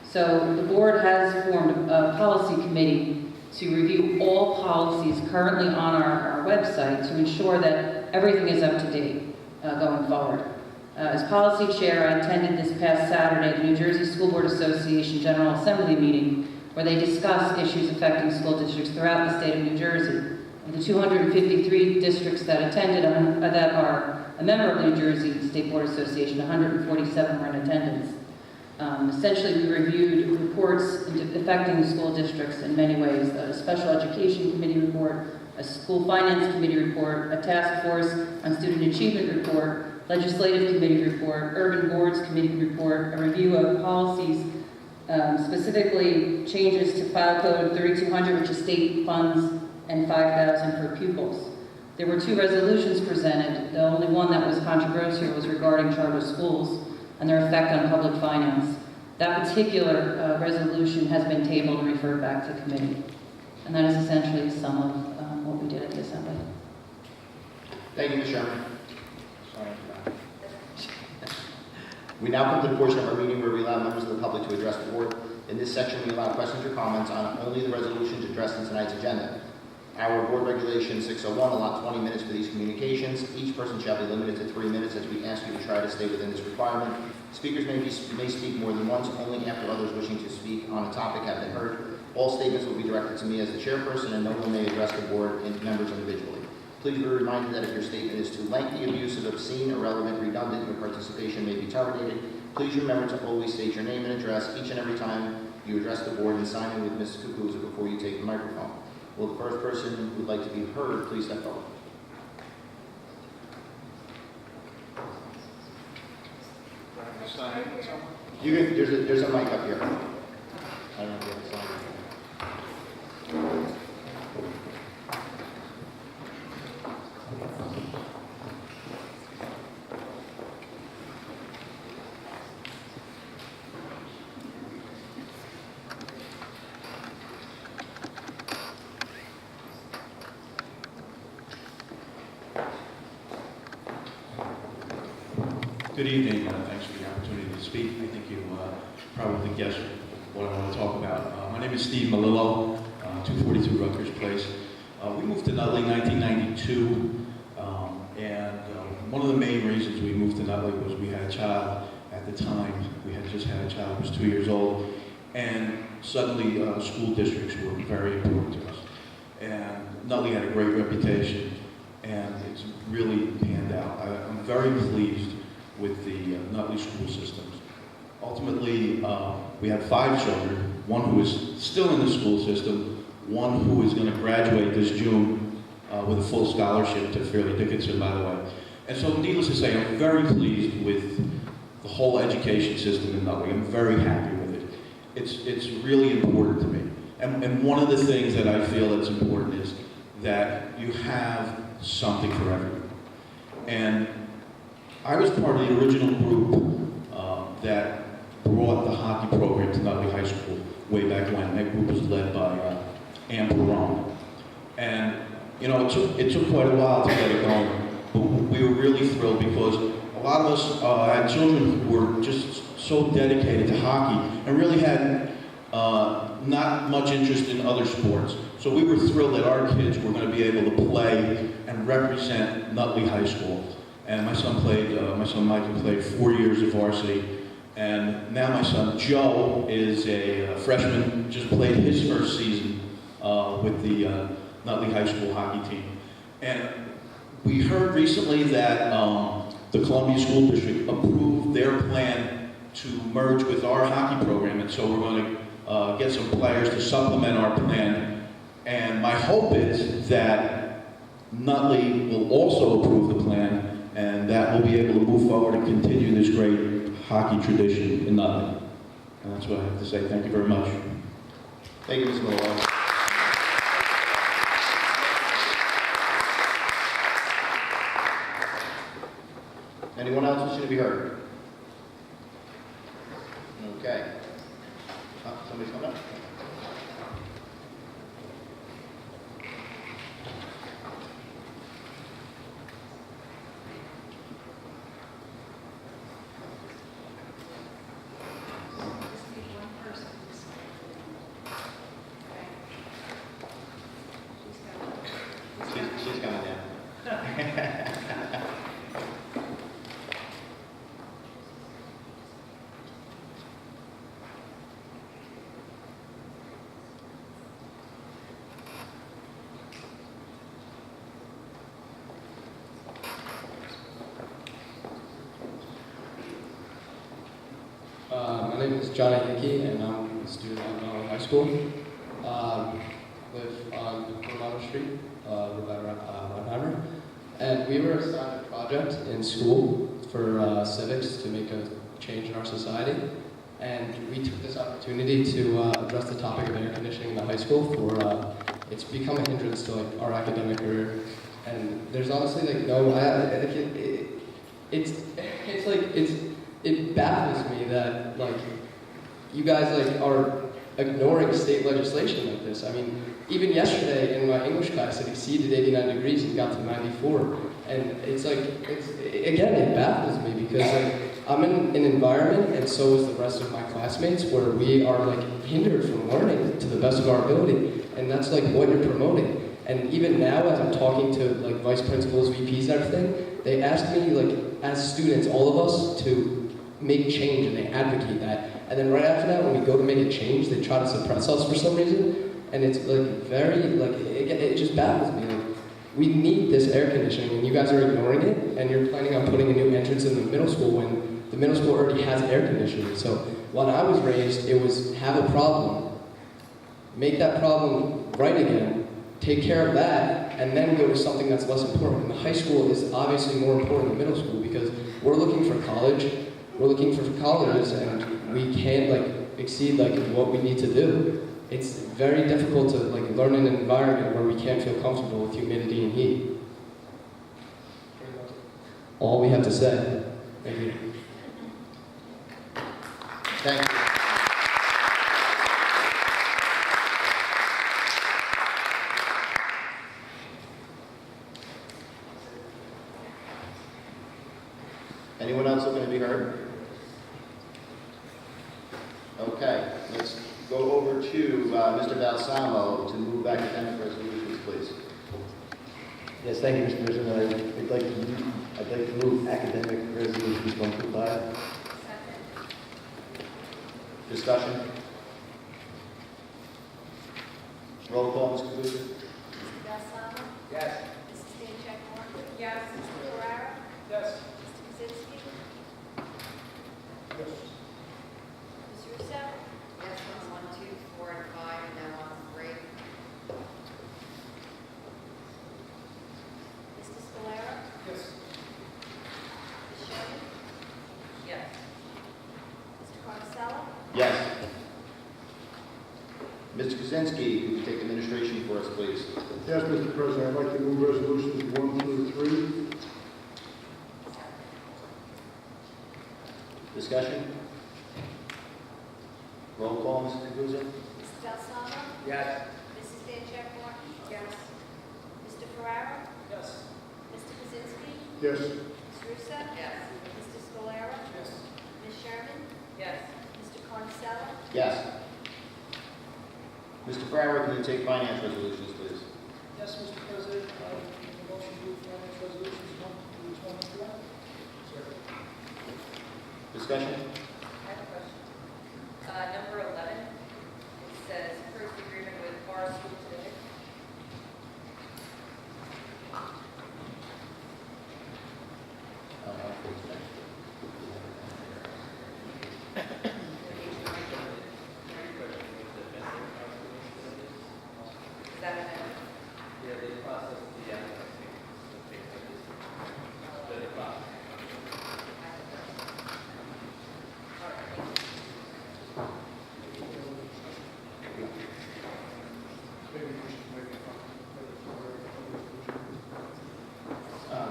So the board has formed a policy committee to review all policies currently on our website to ensure that everything is up to date going forward. As policy chair, I attended this past Saturday the New Jersey School Board Association General Assembly meeting where they discussed issues affecting school districts throughout the state of New Jersey. Of the 253 districts that attended, that are a member of the New Jersey State Board Association, 147 were in attendance. Essentially, we reviewed reports affecting the school districts in many ways: a special education committee report, a school finance committee report, a task force on student achievement report, legislative committee report, urban boards committee report, a review of policies, specifically changes to file code 3200, which is state funds, and 5,000 for pupils. There were 2 resolutions presented. The only one that was controversial was regarding charter schools and their effect on public finance. That particular resolution has been tabled and referred back to committee. And that is essentially some of what we did at the Assembly. Thank you, Ms. Sherman. We now come to the portion of our meeting where we allow members of the public to address the board. In this section, we allow questions or comments on only the resolutions addressed in tonight's agenda. Our board regulation 601 allots 20 minutes for these communications. Each person shall be limited to 3 minutes as we ask you to try to stay within this requirement. Speakers may speak more than once, only after others wishing to speak on a topic have been heard. All statements will be directed to me as the chairperson, and no one may address the board and members individually. Please be reminded that if your statement is too lengthy, abusive, obscene, irrelevant, redundant, your participation may be terminated. Please remember to always state your name and address each and every time you address the board and sign in with Ms. Kukuza before you take the microphone. Will the first person who would like to be heard please step forward? You can, there's a mic up here. I don't know if you have a sign. Good evening. Thanks for the opportunity to speak. I think you probably guessed what I want to talk about. My name is Steve Malillo, 242 Rutgers Place. We moved to Nutley in 1992, and one of the main reasons we moved to Nutley was we had a child at the time. We had just had a child who was 2 years old, and suddenly school districts were very important to us. And Nutley had a great reputation, and it's really panned out. I'm very pleased with the Nutley school systems. Ultimately, we have 5 children, one who is still in the school system, one who is going to graduate this June with a full scholarship to Fairleigh Dickinson, by the way. And so, needless to say, I'm very pleased with the whole education system in Nutley. I'm very happy with it. It's really important to me. And one of the things that I feel that's important is that you have something for everyone. And I was part of the original group that brought the hockey program to Nutley High School way back when. That group was led by Ann Perron. And, you know, it took quite a while to get it going, but we were really thrilled because a lot of us had children who were just so dedicated to hockey and really had not much interest in other sports. So we were thrilled that our kids were going to be able to play and represent Nutley High School. And my son Michael played 4 years of varsity, and now my son Joe is a freshman, just played his first season with the Nutley High School hockey team. And we heard recently that the Columbia School District approved their plan to merge with our hockey program, and so we're going to get some players to supplement our plan. And my hope is that Nutley will also approve the plan, and that we'll be able to move forward and continue this great hockey tradition in Nutley. And that's what I have to say. Thank you very much. Thank you, Ms. Malillo. Anyone else wishing to be heard? Okay. Somebody's coming up? Just need one person. Okay. She's coming down. My name is Johnny Hickey, and I'm a student at Nutley High School. Live on Coronado Street, Rodheimer. And we were assigned a project in school for civics to make a change in our society. And we took this opportunity to address the topic of air conditioning in the high school for it's become a hindrance to like our academic career. And there's honestly like no, it baffles me that like you guys like are ignoring state legislation like this. I mean, even yesterday in my English class, it exceeded 89 degrees and got to 94. And it's like, again, it baffles me because like I'm in an environment, and so is the rest of my classmates, where we are like hindered from learning to the best of our ability. And that's like what you're promoting. And even now, as I'm talking to like vice principals, VPs, and everything, they ask me like, as students, all of us, to make change, and they advocate that. And then right after that, when we go to make a change, they try to suppress us for some reason. And it's like very, like, it just baffles me. Like, we need this air conditioning, and you guys are ignoring it, and you're planning on putting a new entrance in the middle school when the middle school already has air conditioning. So when I was raised, it was have a problem, make that problem right again, take care of that, and then go to something that's less important. And the high school is obviously more important than middle school because we're looking for college, we're looking for colleges, and we can't like exceed like what we need to do. It's very difficult to like learn in an environment where we can't feel comfortable with humidity and heat. All we have to say. Thank you. Thank you. Anyone else looking to be heard? Okay, let's go over to Mr. Balsamo to move academic resolutions, please. Yes, thank you, Mr. President. I'd like to move academic resolutions 1 through 5. Discussion? Roll call, Mr. Kabuza. Mr. Balsamo? Yes. Mrs. Stanchek Martin? Yes. Mr. Ferrara? Yes. Mr. Kaczynski? Yes. Ms. Russo? Yes, on 1, 2, 4, and 5, and now on 3. Mr. Scalera? Yes. Ms. Sherman? Yes. Mr. Carnasella? Yes. Mr. Kaczynski, could you take administration for us, please? Yes, Mr. President, I'd like to move resolutions 1 through 3. Discussion? Roll call, Mr. Kabuza. Mr. Balsamo? Yes. Mrs. Stanchek Martin? Yes. Mr. Ferrara? Yes. Mr. Kaczynski? Yes. Ms. Russo? Yes. Mr. Scalera? Yes. Ms. Sherman? Yes. Mr. Carnasella? Yes. Mr. Ferrara, can you take finance resolutions, please? Yes, Mr. President, I make a motion to move finance resolutions 1 through 24. Discussion? I have a question. Number 11, it says first agreement with Bar School today. Is that an Yeah, they process the Maybe we should make a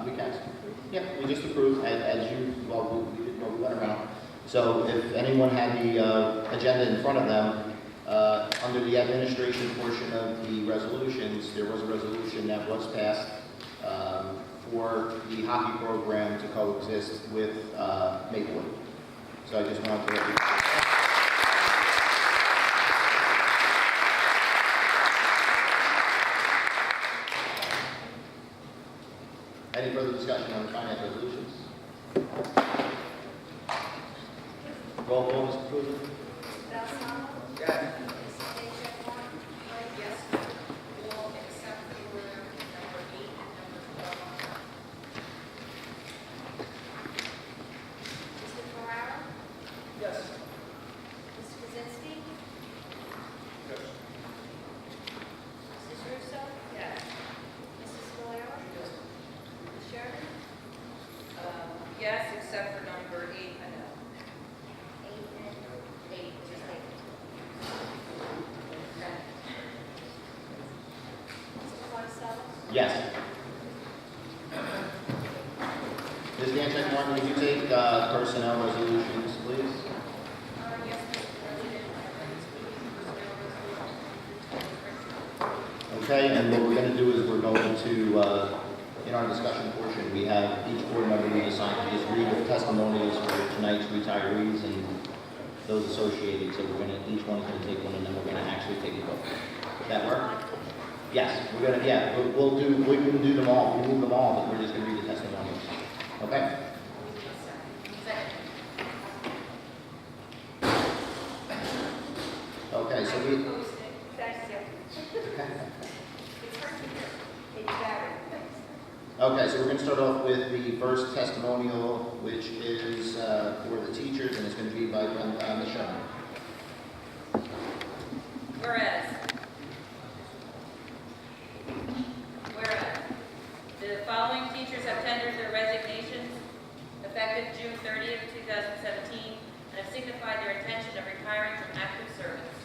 We can. Yeah, we just approved, as you, well, we went around. So if anyone had the agenda in front of them, under the administration portion of the resolutions, there was a resolution that was passed for the hockey program to coexist with Maplewood. So I just wanted to let you know. Any further discussion on the finance resolutions? Roll call, Mr. President. Balsamo? Yes. Mrs. Pacheco? Yes. All except for number 8 and number 12. Mr. Ferrara? Yes. Mr. Kaczynski? Yes. Mrs. Russo? Yes. Mrs. Valero? Yes. Ms. Sheridan? Yes, except for number 8, I know. 8 and 8, just 8. Okay. Mr. Marcelo? Yes. Ms. Dancheck Martin, would you take personnel resolutions, please? Yes, Mr. President. Okay, and what we're going to do is we're going to, in our discussion portion, we have each board member being assigned to just read the testimonials for tonight's retirees and those associated. So we're going to, each one's going to take one, and then we're going to actually take a vote. Does that work? Yes, we're going to, yeah, we can do them all. We'll move them all, but we're just going to read the testimonials. Okay? Okay, so we... Okay, so we're going to start off with the first testimonial, which is for the teachers, and it's going to be by Ms. Sherman. Whereas, the following teachers have tendered their resignations effective June 30th, 2017, and have signified their intention of retiring from active service.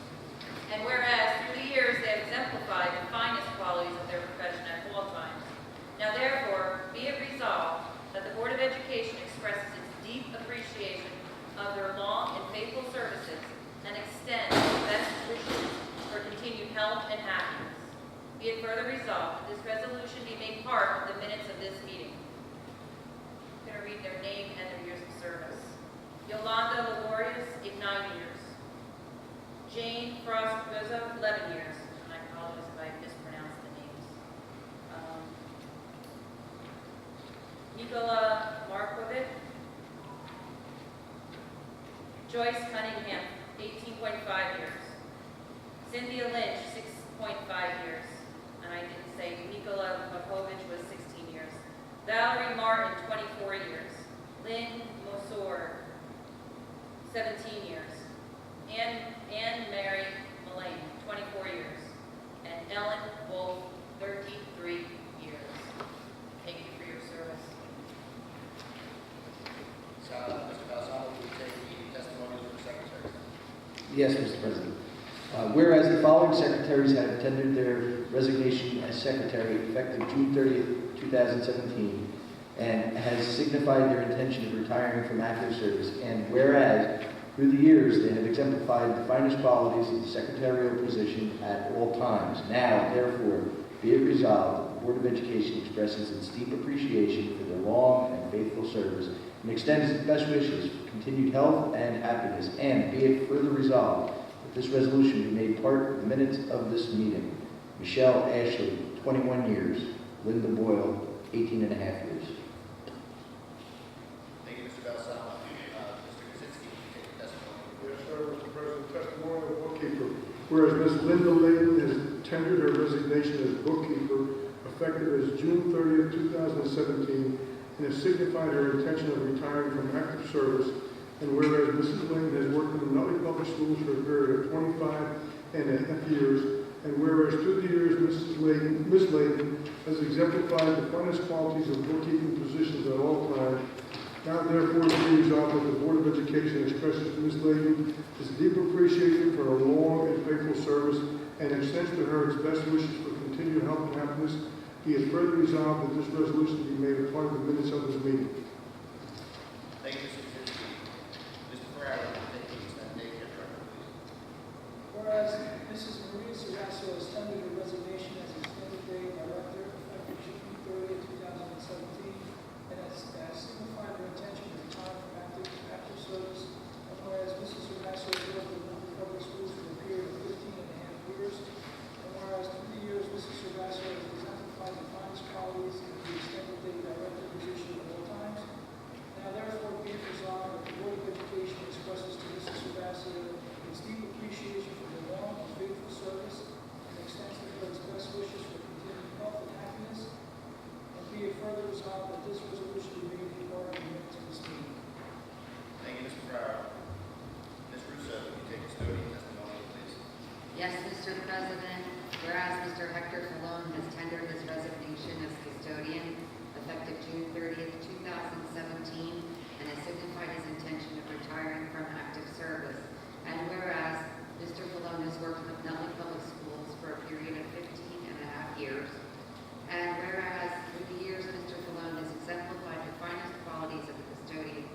And whereas, through the years, they have exemplified the finest qualities of their profession at all times. Now therefore, be it resolved that the Board of Education expresses its deep appreciation of their long and faithful services and extends its best wishes for continued health and happiness. Be it further resolved that this resolution be made part of the minutes of this meeting. I'm going to read their name and their years of service. Yolanda Laborious, 9 years. Jane Frost Rizzo, 11 years. And I apologize if I mispronounced the names. Nicola Markovic. Joyce Cunningham, 18.5 years. Cynthia Lynch, 6.5 years. And I didn't say Nicola Markovic was 16 years. Valerie Martin, 24 years. Lynn Mosor, 17 years. Anne Mary Mullane, 24 years. And Ellen Wolf, 33 years. Thank you for your service. So, Mr. Balsamo, will you take the testimonials for secretaries? Yes, Mr. President. Whereas the following secretaries have tendered their resignation as secretary effective June 30th, 2017, and has signified their intention of retiring from active service, and whereas through the years they have exemplified the finest qualities of the secretarial position at all times. Now, therefore, be it resolved, the Board of Education expresses its deep appreciation for their long and faithful service and extends its best wishes for continued health and happiness. And be it further resolved that this resolution be made part of the minutes of this meeting. Michelle Ashley, 21 years. Linda Boyle, 18 and a half years. Thank you, Mr. Balsamo. Mr. Kaczynski, will you take the testimonial? Yes, sir, Mr. President. Testimonial bookkeeper. Whereas Ms. Linda Layton has tendered her resignation as bookkeeper effective as June 30th, 2017, and has signified her intention of retiring from active service. And whereas Mrs. Layton has worked in the Nutley Public Schools for a period of 25 and a half years, and whereas through the years Ms. Layton has exemplified the finest qualities of bookkeeping positions at all times, now therefore be resolved that the Board of Education expresses to Ms. Layton its deep appreciation for her long and faithful service and extends to her its best wishes for continued health and happiness. Be it further resolved that this resolution be made a part of the minutes of this meeting. Thank you, Mr. Kaczynski. Mr. Ferrara. Mr. President, whereas Mr. Hector Falone has tendered his resignation as custodian effective June 30th, 2017, and has signified his intention of retiring from active service. And whereas Mr. Falone has worked with Nutley Public Schools for a period of 15.5 years. And whereas through the years Mr. Falone has exemplified the finest qualities of the custodian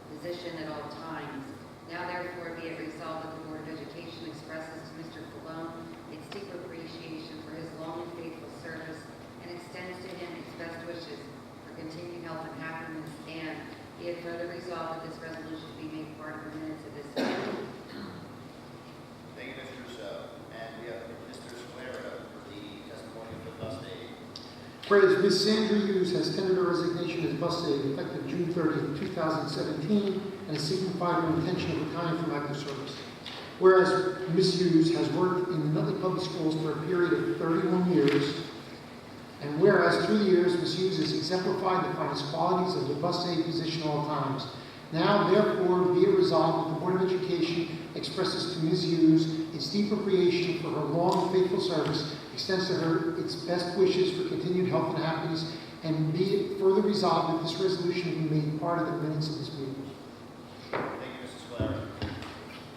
position at all times. Now therefore be it resolved that the Board of Education expresses to Mr. Falone its deep appreciation for his long and faithful service and extends to him its best wishes for continued health and happiness. And be it further resolved that this resolution be made part of the minutes of this meeting. Thank you, Mr. Rousseau. And we have Mr. Scalera for the testimony of the bus aide. Whereas Ms. Sandra Hughes has tendered her resignation as bus aide effective June 30th, 2017, and has signified her intention of retiring from active service. Whereas Ms. Hughes has worked in the Nutley Public Schools for a period of 31 years, and whereas through the years Ms. Hughes has exemplified the finest qualities of the bus aide position at all times. Now, therefore, be it resolved that the Board of Education expresses to Ms. Hughes its deep appreciation for her long and faithful service, extends to her its best wishes for continued health and happiness, and be it further resolved that this resolution be made part of the minutes of this meeting. Thank you, Mr. Scalera.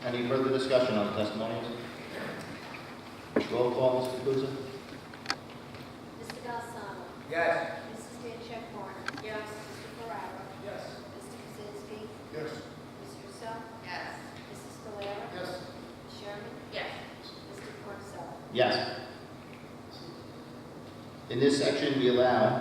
Any further discussion on the testimonials? Roll call, Mr. Kuza. Mr. Galsano. Yes. Mrs. Stanchek-Barney. Yes. Mr. Ferrara. Yes. Mr. Kaczynski. Yes. Ms. Russo. Yes. Mrs. Scalera. Yes. Ms. Sherman. Yes. Mr. Porcello. Yes. In this section, we allow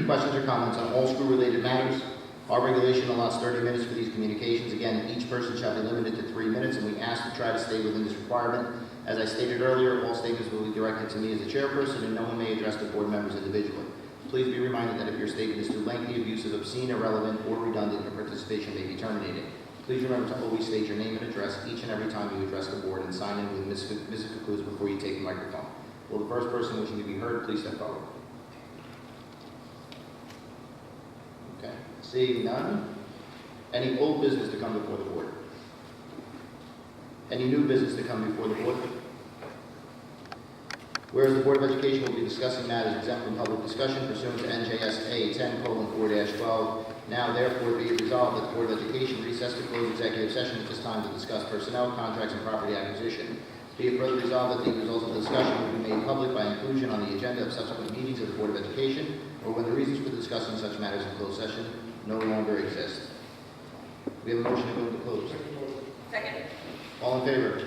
questions or comments on all school-related matters. Our regulation allows 30 minutes for these communications. Again, each person shall be limited to 3 minutes, and we ask to try to stay within this requirement. As I stated earlier, all statements will be directed to me as the chairperson, and no one may address the board members individually. Please be reminded that if your statement is too lengthy, abusive, obscene, irrelevant, or redundant, your participation may be terminated. Please remember to always state your name and address each and every time you address the board, and sign in with Ms. Kukluz before you take the microphone. Will the first person wishing to be heard please step forward? Okay. Seeing none. Any old business to come before the board? Any new business to come before the board? Whereas the Board of Education will be discussing matters exempt from public discussion pursuant to NJSA 10:4-12. Now therefore be it resolved that the Board of Education recess to close executive session at this time to discuss personnel, contracts, and property acquisition. Be it further resolved that the results of the discussion will be made public by inclusion on the agenda of subsequent meetings of the Board of Education, or when the reasons for discussing such matters in closed session no longer exist. We have a motion to go into closed. Second. All in favor?